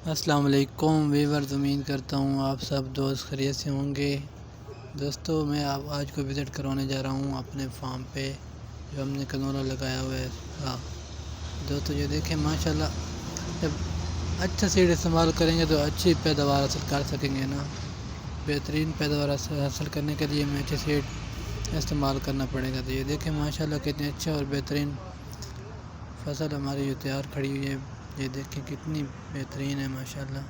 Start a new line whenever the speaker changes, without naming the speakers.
अस्सलाम वालेकुम वीवर्स, उम्मीद करता हूँ आप सब दोस्त खैरियत से होंगे। दोस्तों, मैं आज को विज़िट करवाने जा रहा हूँ अपने फार्म पे जो हमने कनोला लगाया हुआ है। हाँ दोस्तों, ये देखें माशाल्लाह, जब अच्छा सीड इस्तेमाल करेंगे तो अच्छी पैदावार हासिल कर सकेंगे ना। बेहतरीन पैदावार हासिल करने के लिए हमें अच्छे सीड इस्तेमाल करना पड़ेगा। तो ये देखें माशाल्लाह कितनी अच्छा और बेहतरीन फसल हमारी जो तैयार खड़ी हुई है। ये देखें कितनी बेहतरीन है माशाल्लाह।